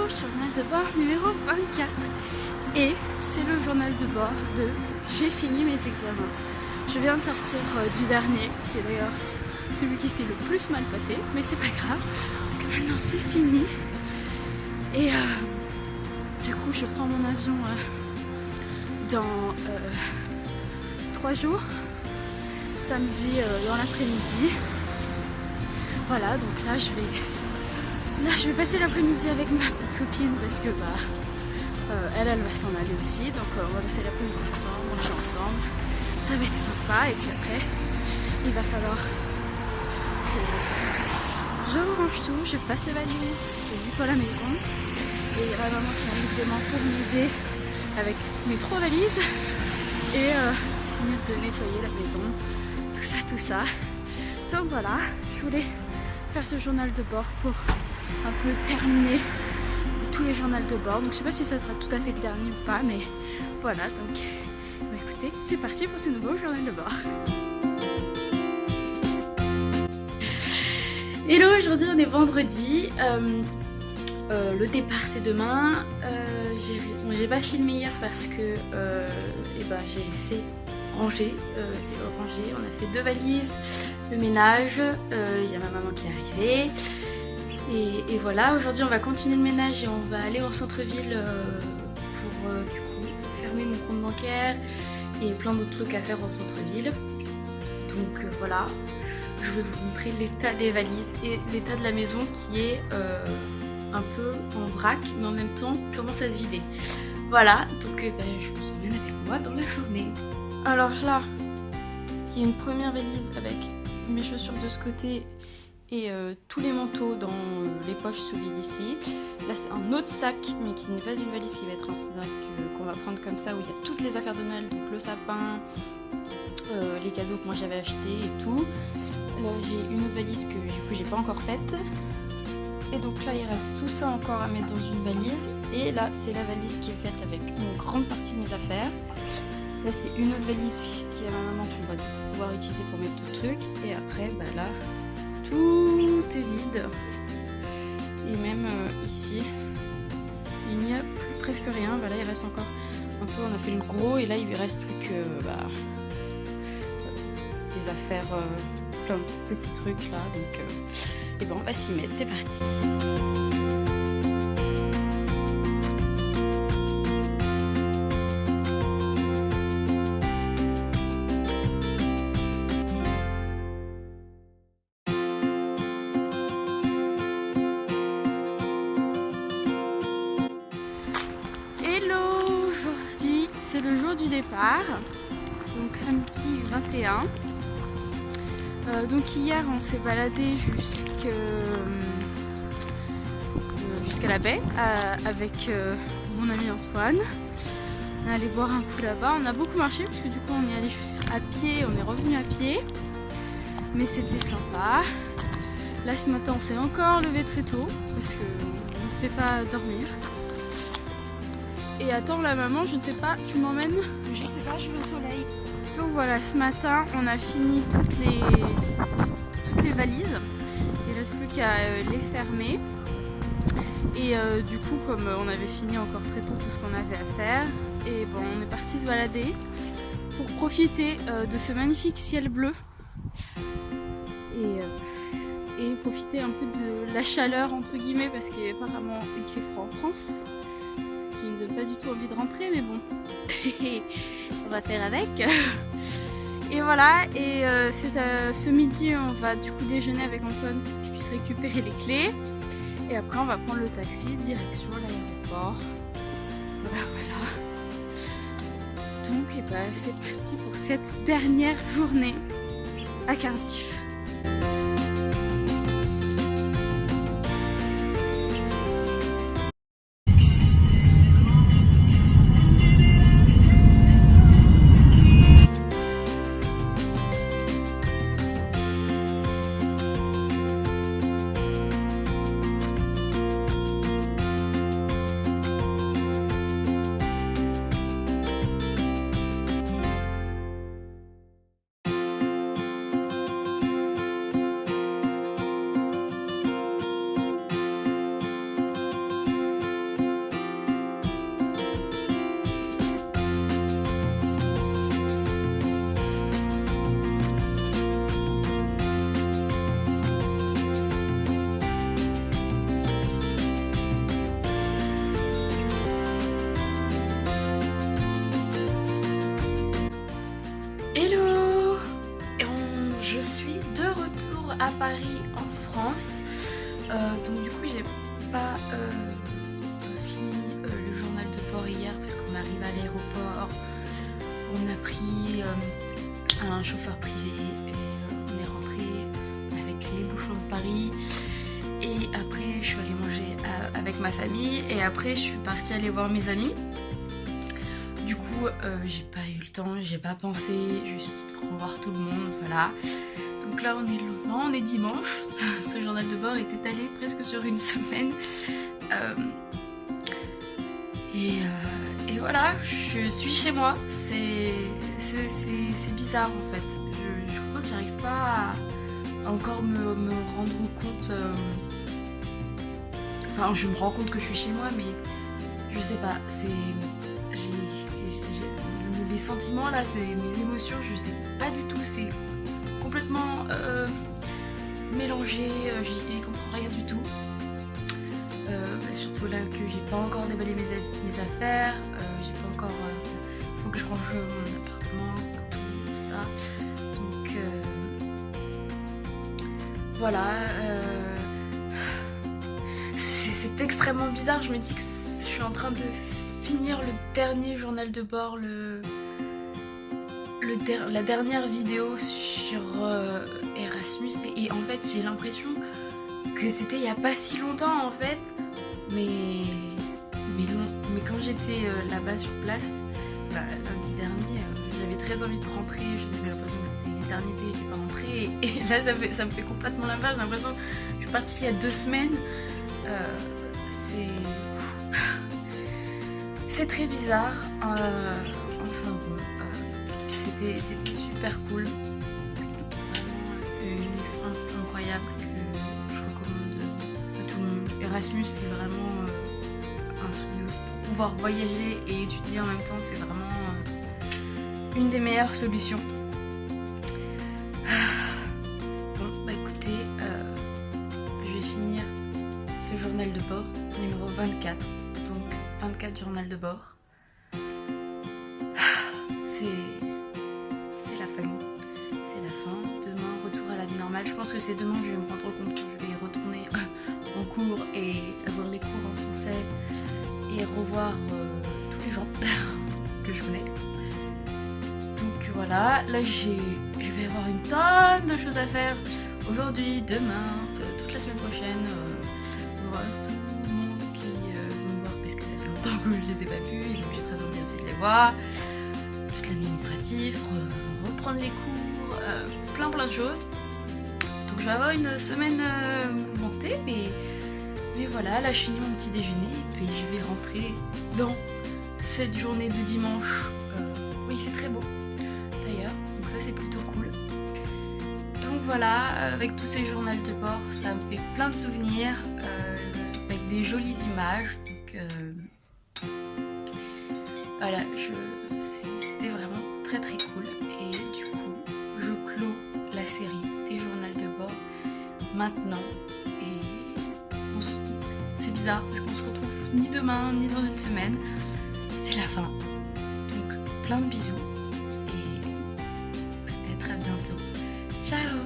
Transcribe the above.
journal de bord numéro 24. Et c'est le journal de bord de j'ai fini mes examens. Je viens de sortir du dernier, qui est d'ailleurs celui qui s'est le plus mal passé, mais c'est pas grave, parce que maintenant c'est fini. Et du coup je prends mon avion dans 3 jours, samedi dans l'après-midi. Voilà, donc là je vais passer l'après-midi avec ma copine parce que elle va s'en aller aussi, donc on va passer l'après-midi ensemble, manger ensemble, ça va être sympa. Et puis après il va falloir que je range tout, je fasse les valises, je nettoie la maison et il y a ma maman qui arrive demain pour m'aider avec mes 3 valises et finir de nettoyer la maison, tout ça. Donc voilà, je voulais faire ce journal de bord pour un peu terminer tous les journaux de bord. Donc je sais pas si ça sera tout à fait le dernier ou pas, mais voilà. Donc écoutez, c'est parti pour ce nouveau journal de bord. Hello, aujourd'hui on est vendredi. Le départ c'est demain. J'ai pas filmé hier parce que j'ai fait ranger. On a fait 2 valises, le ménage. Il y a ma maman qui est arrivée. Et voilà, aujourd'hui on va continuer le ménage et on va aller au centre-ville pour du coup fermer mon compte bancaire et plein d'autres trucs à faire au centre-ville. Donc voilà, je vais vous montrer l'état des valises et l'état de la maison qui est un peu en vrac, mais en même temps commence à se vider. Voilà, donc je vous emmène avec moi dans la journée. Alors là, il y a une première valise avec mes chaussures de ce côté et tous les manteaux dans les poches sous vide ici. Là c'est un autre sac, mais qui n'est pas une valise, qui va être un sac qu'on va prendre comme ça, où il y a toutes les affaires de Noël, donc le sapin, les cadeaux que moi j'avais achetés et tout. Là j'ai une autre valise que du coup j'ai pas encore faite. Et donc là il reste tout ça encore à mettre dans une valise. Et là c'est la valise qui est faite avec une grande partie de mes affaires. Là c'est une autre valise qui est à ma maman qu'on va pouvoir utiliser pour mettre d'autres trucs. Et après là tout est vide. Et même ici il n'y a plus presque rien. Là il reste encore un peu, on a fait le gros et là il lui reste plus que des affaires, plein de petits trucs là. Donc on va s'y mettre, c'est parti. C'est le jour du départ, donc samedi 21. Donc hier on s'est baladé jusqu'à la baie avec mon ami Antoine. On est allé boire un coup là-bas, on a beaucoup marché parce que du coup on est allé juste à pied, on est revenu à pied. Mais c'était sympa. Là ce matin on s'est encore levé très tôt parce qu'on ne sait pas dormir. Et attends, la maman, je ne sais pas, tu m'emmènes? Je sais pas, je vais au soleil. Donc voilà, ce matin, on a fini toutes les valises. Il ne reste plus qu'à les fermer. Et du coup, comme on avait fini encore très tôt tout ce qu'on avait à faire, et on est parti se balader pour profiter de ce magnifique ciel bleu. Et profiter un peu de la chaleur, entre guillemets, parce qu'apparemment il fait froid en France. Qui ne me donne pas du tout envie de rentrer, mais bon, on va faire avec. Et voilà, et ce midi on va du coup déjeuner avec Antoine pour qu'il puisse récupérer les clés. Et après on va prendre le taxi direction l'aéroport. Voilà. Donc c'est parti pour cette dernière journée à Cardiff. l'aéroport. On a pris un chauffeur privé et on est rentré avec les bouchons de Paris. Et après je suis allée manger avec ma famille et après je suis partie aller voir mes amis. Du coup j'ai pas eu le temps, j'ai pas pensé, juste revoir tout le monde, voilà. Donc là on est dimanche, ce journal de bord est étalé presque sur une semaine. Et voilà, je suis chez moi, c'est bizarre en fait. Je crois que j'arrive pas à encore me rendre compte. Enfin, je me rends compte que je suis chez moi, mais je sais pas, les sentiments là, c'est mes émotions, je sais pas du tout, c'est complètement mélangé, j'y comprends rien du tout. Surtout là que j'ai pas encore déballé mes affaires, j'ai pas encore. Faut que je range mon appartement, tout ça. Donc voilà. C'est extrêmement bizarre. Je me dis que je suis en train de finir le dernier journal de bord, la dernière vidéo sur Erasmus. Et en fait, j'ai l'impression que c'était il y a pas si longtemps en fait. Mais quand j'étais là-bas sur place, lundi dernier, j'avais très envie de rentrer, j'avais l'impression que c'était l'éternité, je n'étais pas rentrée. Et là ça me fait complètement l'inverse, j'ai l'impression que je suis partie il y a 2 semaines. C'est très bizarre. Enfin bon, c'était super cool. Vraiment une expérience incroyable que je recommande à tout le monde. Erasmus, c'est vraiment un truc de ouf. Pour pouvoir voyager et étudier en même temps, c'est vraiment une des meilleures solutions. Bon, bah écoutez, je vais finir ce journal de bord, numéro 24. Donc 24 journal de bord. C'est la fin. C'est la fin. Demain, retour à la vie normale. Je pense que c'est demain que je vais me rendre compte que je vais retourner en cours et avoir les cours en français et revoir tous les gens que je connais. Donc voilà, là je vais avoir une tonne de choses à faire aujourd'hui, demain, toute la semaine prochaine. Voir tout le monde qui vont me voir parce que ça fait longtemps que je les ai pas vus et donc j'ai très envie aussi de les voir. Tout l'administratif, reprendre les cours, plein de choses. Donc je vais avoir une semaine mouvementée, mais voilà, là je finis mon petit déjeuner et puis je vais rentrer dans cette journée de dimanche où il fait très beau d'ailleurs, donc ça c'est plutôt cool. Donc voilà, avec tous ces journaux de bord, ça me fait plein de souvenirs, avec des jolies images, donc voilà, c'était vraiment très cool. Et du coup, je clôt la série des journaux de bord maintenant. Et c'est bizarre parce qu'on se retrouve ni demain ni dans une semaine. C'est la fin. Donc plein de bisous et peut-être à bientôt. Ciao!